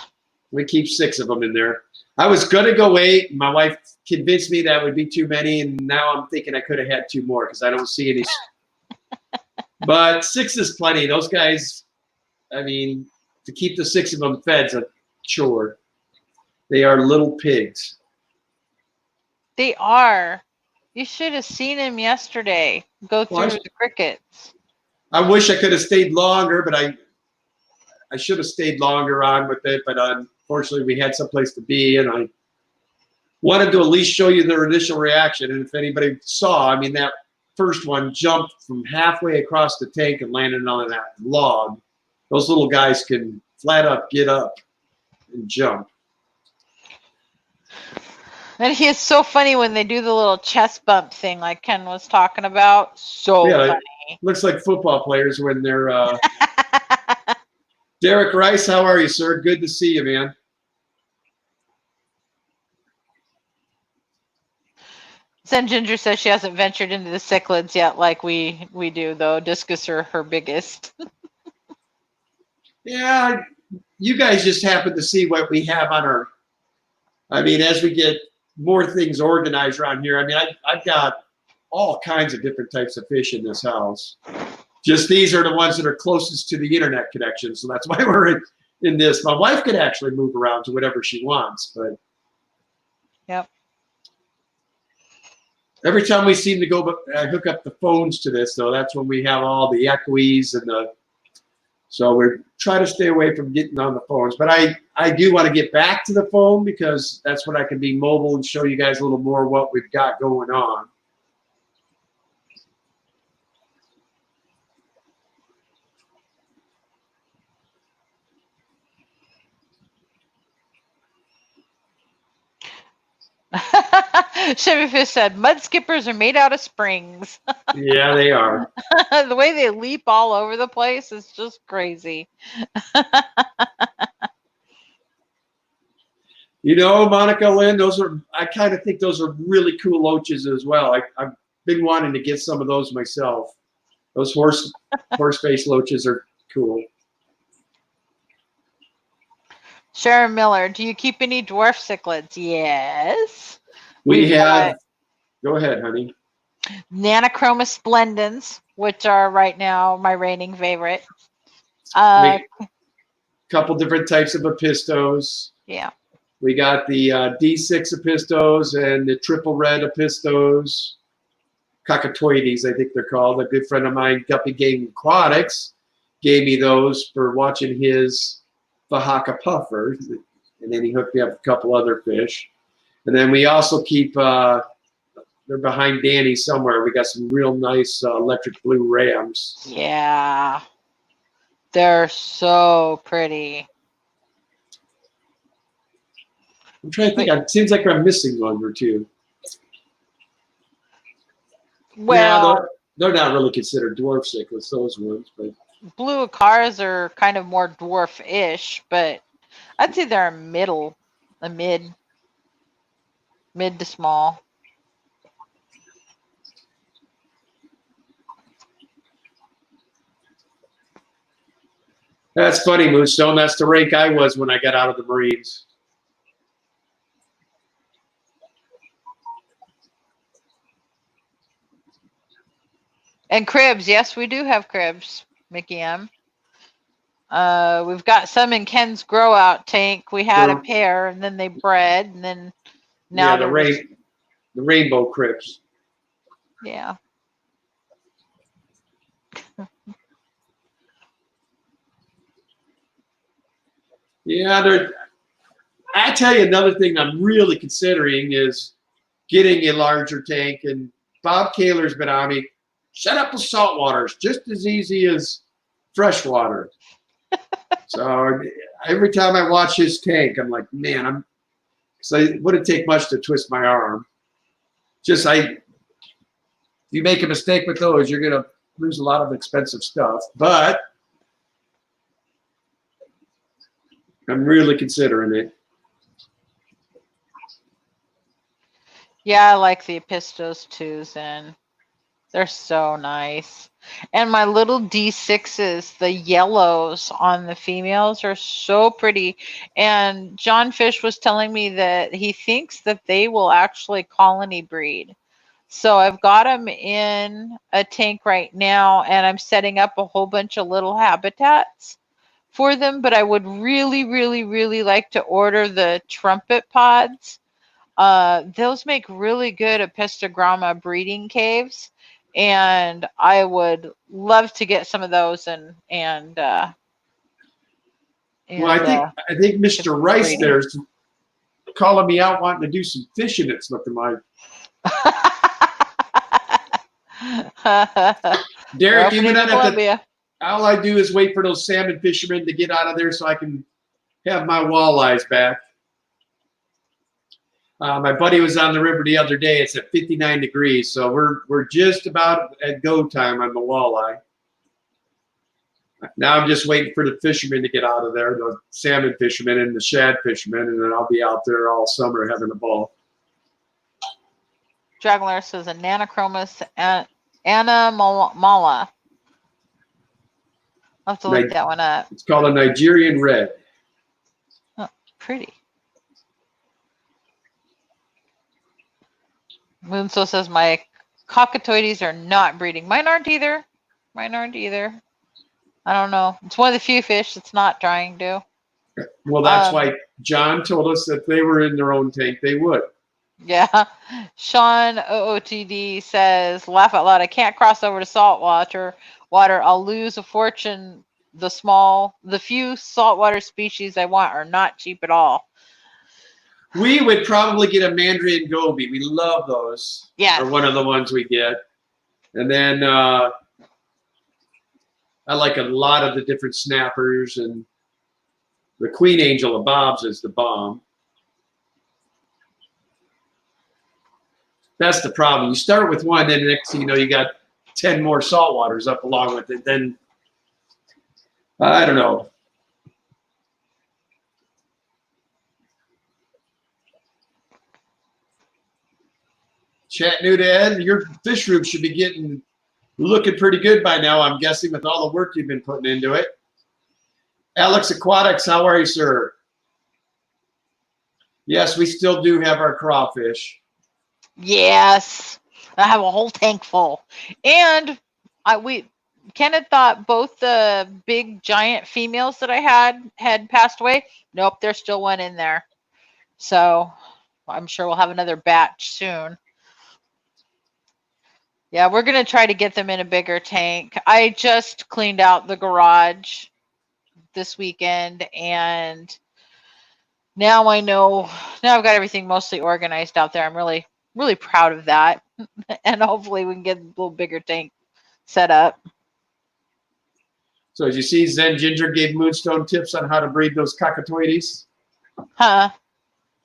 We keep 6 of them in there. I was gonna go 8. My wife convinced me that would be too many, and now I'm thinking I could have had 2 more because I don't see any. But 6 is plenty. Those guys, I mean, to keep the 6 of them fed's a chore. They are little pigs. They are. You should have seen him yesterday go through the crickets. I wish I could have stayed longer, but I should have stayed longer on with it. But unfortunately, we had someplace to be, and I wanted to at least show you their initial reaction. And if anybody saw, I mean, that first one jumped from halfway across the tank and landed on that log. Those little guys can flat up, get up, and jump. And he is so funny when they do the little chest bump thing like Ken was talking about. So funny. Looks like football players when they're Derek Rice, how are you, sir? Good to see you, man. Zen Ginger says she hasn't ventured into the cichlids yet like we do, though. Discus are her biggest. Yeah, you guys just happen to see what we have on our, I mean, as we get more things organized around here, I mean, I've got all kinds of different types of fish in this house. Just these are the ones that are closest to the internet connection, so that's why we're in this. My wife could actually move around to whatever she wants, but yep. Every time we seem to go hook up the phones to this, though, that's when we have all the echoes and the. So we're trying to stay away from getting on the phones. But I do want to get back to the phone because that's when I can be mobile and show you guys a little more what we've got going on. Chevy Fish said, mud skippers are made out of springs. Yeah, they are. The way they leap all over the place is just crazy. You know, Monica Lynn, I kind of think those are really cool loaches as well. I've been wanting to get some of those myself. Those horse-faced loaches are cool. Sharon Miller, do you keep any dwarf cichlids? Yes. We have. Go ahead, honey. Nanochroma splendens, which are right now my reigning favorite. Couple different types of apistos. Yeah. We got the D6 apistos and the triple red apistos. Cockatoides, I think they're called. A good friend of mine, Guppy Game Aquatics, gave me those for watching his Fahaka puffer, and then he hooked me up with a couple other fish. And then we also keep, they're behind Danny somewhere. We got some real nice electric blue rams. Yeah. They're so pretty. I'm trying to think. It seems like I'm missing one or two. Well, yeah, they're not really considered dwarf cichlids, those ones, but blue acaras are kind of more dwarf-ish, but I'd say they're mid to small. That's funny, Moonstone. That's the rank I was when I got out of the Marines. And cribs, yes, we do have cribs, Mickey M. We've got some in Ken's grow out tank. We had a pair, and then they bred, and then now the rainbow cribs. Yeah. Yeah, I tell you another thing I'm really considering is getting a larger tank. And Bob Kaler's been on me. Set up with saltwater. It's just as easy as freshwater. So every time I watch his tank, I'm like, man, so it wouldn't take much to twist my arm. Just if you make a mistake with those, you're gonna lose a lot of expensive stuff. But I'm really considering it. Yeah, I like the Epistos too, Zen. They're so nice. And my little D6s, the yellows on the females are so pretty. And John Fish was telling me that he thinks that they will actually colony breed. So I've got them in a tank right now, and I'm setting up a whole bunch of little habitats for them. But I would really, really, really like to order the trumpet pods. Those make really good Apistogramma breeding caves, and I would love to get some of those Well, I think Mr. Rice breeding. there's calling me out wanting to do some fishing. It's looking like. Derek, even at all I do is wait for those salmon fishermen to get out of there so I can have my walleyes back. My buddy was on the river the other day. It's at 59 degrees, so we're just about at go time on the walleye. Now I'm just waiting for the fishermen to get out of there, the salmon fishermen and the shad fishermen, and then I'll be out there all summer having a ball. Dragler says a Nanochromis Anna Mala. I'll have to look that one up. It's called a Nigerian red. Oh, pretty. Moonso says my cockatoides are not breeding. Mine aren't either. Mine aren't either. I don't know. It's one of the few fish that's not trying to. Well, that's why John told us that if they were in their own tank, they would. Yeah. Sean OOTD says, laugh out loud. I can't cross over to saltwater. I'll lose a fortune. The few saltwater species I want are not cheap at all. We would probably get a Mandarin goby. We love those. Yeah. Or one of the ones we get. And then I like a lot of the different snappers, and the Queen Angel of Bob's is the bomb. That's the problem. You start with one, then the next thing you know, you got 10 more saltwaters up along with it. Then, I don't know. Chattanooga, your fish room should be looking pretty good by now, I'm guessing, with all the work you've been putting into it. Alex Aquatics, how are you, sir? Yes, we still do have our crawfish. Yes. I have a whole tank full. And Kenneth thought both the big giant females that I had passed away. Nope, there's still one in there. So I'm sure we'll have another batch soon. Yeah, we're going to try to get them in a bigger tank. I just cleaned out the garage this weekend, and now I know, now I've got everything mostly organized out there. I'm really, really proud of that. And hopefully we can get a little bigger tank set up. So as you see, Zen Ginger gave Moonstone tips on how to breed those cockatoides. Huh.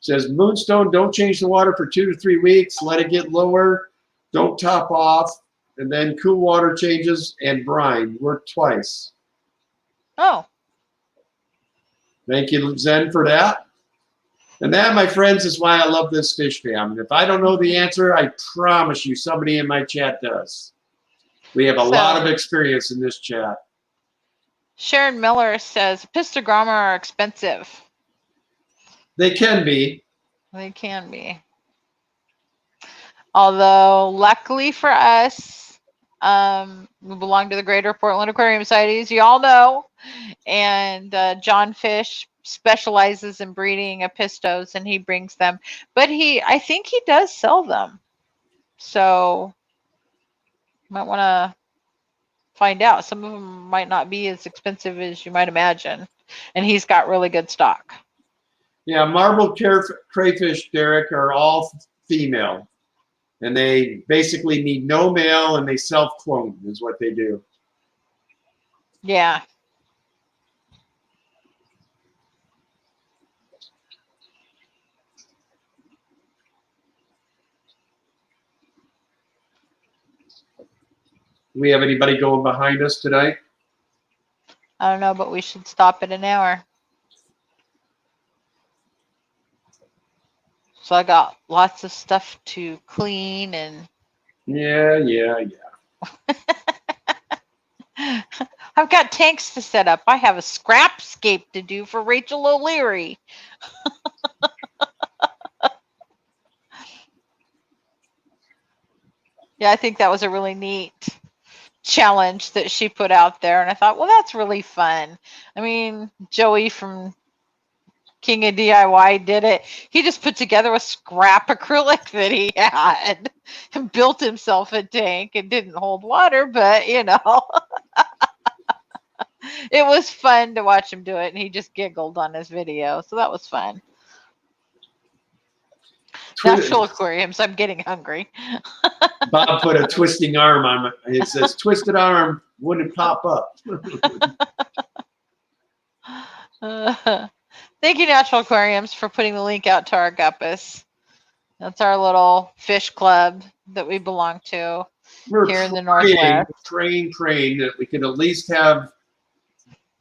Says, Moonstone, don't change the water for 2 to 3 weeks. Let it get lower. Don't top off, and then cool water changes and brine. Work twice. Oh. Thank you, Zen, for that. And that, my friends, is why I love this fish fam. If I don't know the answer, I promise you somebody in my chat does. We have a lot of experience in this chat. Sharon Miller says, Apistogramma are expensive. They can be. They can be. Although, luckily for us, we belong to the Greater Portland Aquarium Society, as you all know. And John Fish specializes in breeding Apistos, and he brings them. But I think he does sell them. So, you might want to find out. Some of them might not be as expensive as you might imagine. And he's got really good stock. Yeah, marbled crayfish, Derek, are all female. And they basically need no male, and they self-clone is what they do. Yeah. Do we have anybody going behind us tonight? I don't know, but we should stop at an hour. So I got lots of stuff to clean and Yeah. I've got tanks to set up. I have a scrapscape to do for Rachel O'Leary. Yeah, I think that was a really neat challenge that she put out there. And I thought, well, that's really fun. I mean, Joey from King of DIY did it. He just put together a scrap acrylic that he had and built himself a tank. It didn't hold water, but you know, it was fun to watch him do it. And he just giggled on his video. So that was fun. Natural aquariums. I'm getting hungry. Bob put a twisting arm on it. It says twisted arm wouldn't pop up. Thank you, Natural Aquariums, for putting the link out to our Guppus. That's our little fish club that we belong to here in the Northwest. Praying that we can at least have.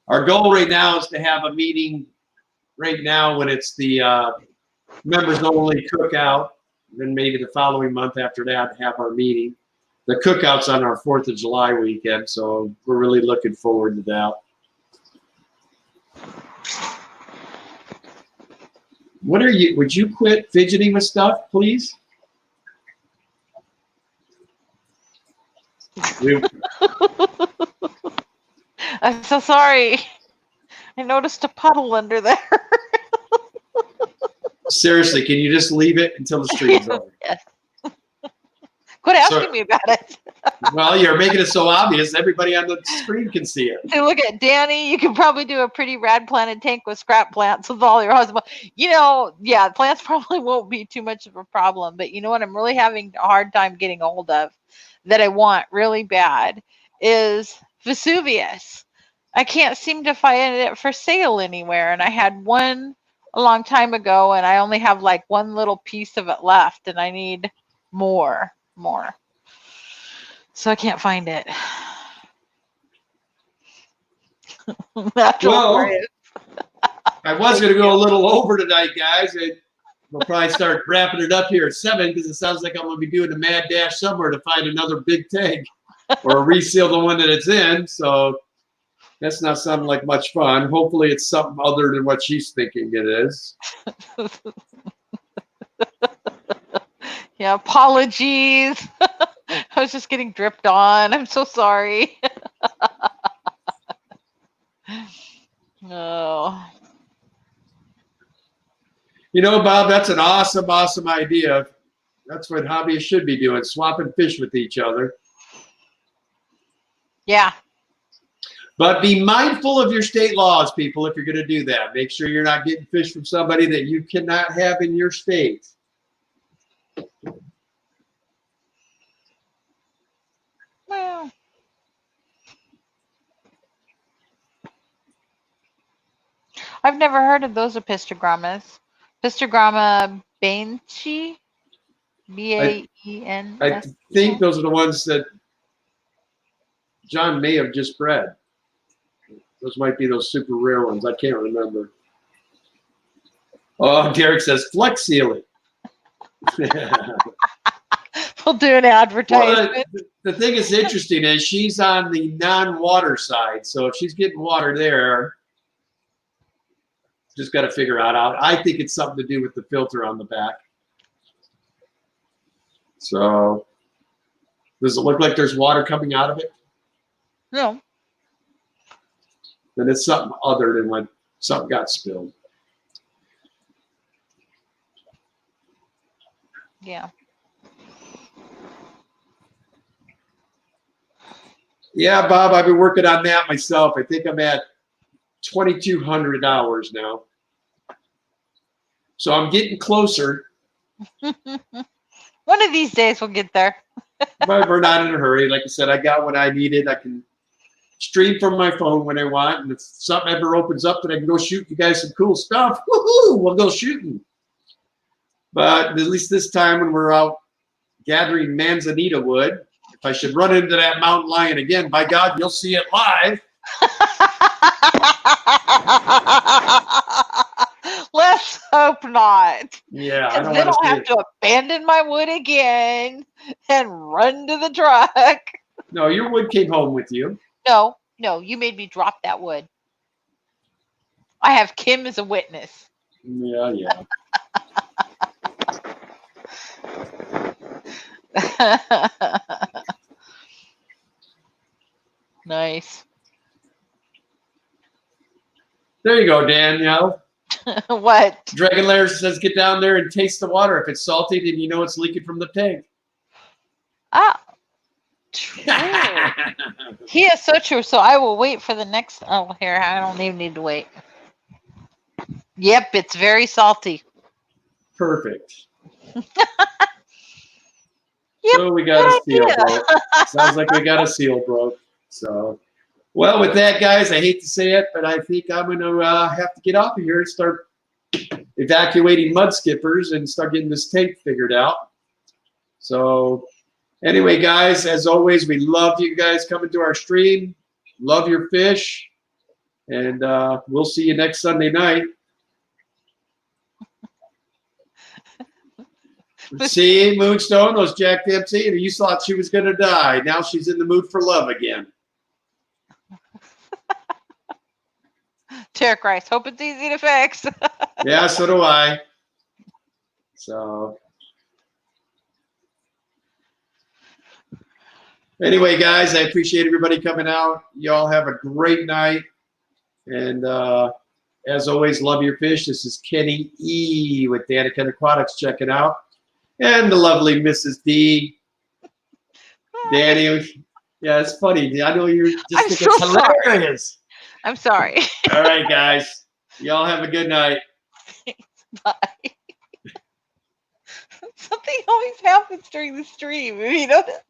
Our goal right now is to have a meeting right now when it's the members only cookout. Then maybe the following month after that, have our meeting. The cookout's on our 4th of July weekend, so we're really looking forward to that. What are you? Would you quit fidgeting with stuff, please? I'm so sorry. I noticed a puddle under there. Seriously, can you just leave it until the stream's over? Yes. Quit asking me about it. Well, you're making it so obvious. Everybody on the screen can see it. Hey, look at Danny. You can probably do a pretty rad planted tank with scrap plants with all your husband. You know, yeah, plants probably won't be too much of a problem. But you know what I'm really having a hard time getting a hold of that I want really bad is Vesuvius. I can't seem to find it for sale anywhere. And I had one a long time ago, and I only have like one little piece of it left, and I need more. So I can't find it. Well, I was going to go a little over tonight, guys. We'll probably start wrapping it up here at 7 because it sounds like I'm going to be doing a mad dash somewhere to find another big tank or reseal the one that it's in. So that's not sounding like much fun. Hopefully it's something other than what she's thinking it is. Yeah, apologies. I was just getting dripped on. I'm so sorry. No. You know, Bob, that's an awesome idea. That's what hobbyists should be doing, swapping fish with each other. Yeah. But be mindful of your state laws, people, if you're going to do that. Make sure you're not getting fish from somebody that you cannot have in your state. Well, I've never heard of those apistogrammas. Pistogramma baenschii? B-A-E-N. I think those are the ones that John may have just bred. Those might be those super rare ones. I can't remember. Oh, Derek says flex sealing. We'll do an advertisement. Well, the thing that's interesting is she's on the non-water side. So if she's getting water there, just got to figure out. I think it's something to do with the filter on the back. So does it look like there's water coming out of it? No. Then it's something other than when something got spilled. Yeah. Yeah, Bob, I've been working on that myself. I think I'm at 2,200 hours now. So I'm getting closer. One of these days we'll get there. But we're not in a hurry. Like I said, I got what I needed. I can stream from my phone when I want. And if something ever opens up that I can go shoot you guys some cool stuff, woohoo, we'll go shooting. But at least this time when we're out gathering manzanita wood, if I should run into that mountain lion again, by God, you'll see it live. Let's hope not. Yeah, I don't Then want I'll to see have it. to abandon my wood again and run to the truck. No, your wood came home with you. No, you made me drop that wood. I have Kim as a witness. Yeah. Nice. There you go, Danielle. What? Dragon Lair says get down there and taste the water. If it's salty, then you know it's leaking from the tank. Ah, true. He is so true. So I will wait for the next. Oh, here, I don't even need to wait. Yep, it's very salty. Perfect. Yep, So we got a seal idea. broke. Sounds like we got a seal broke. So, well, with that, guys, I hate to say it, but I think I'm going to have to get off of here and start evacuating mud skippers and start getting this tank figured out. So, anyway, guys, as always, we love you guys coming to our stream. Love your fish. And we'll see you next Sunday night. See, Moonstone was Jack Dempsey, and you thought she was going to die. Now she's in the mood for love again. Derek Rice, hope it's easy to fix. Yeah, so do I. So, anyway, guys, I appreciate everybody coming out. Y'all have a great night. And as always, love your fish. This is Kenny E. with Daniken Aquatics checking out. And the lovely Mrs. D. Danny. Yeah, it's funny. I know you just I'm think so it's hilarious. I'm sorry. All right, guys. Y'all have a good night. Bye. Something always happens during the stream. You know that?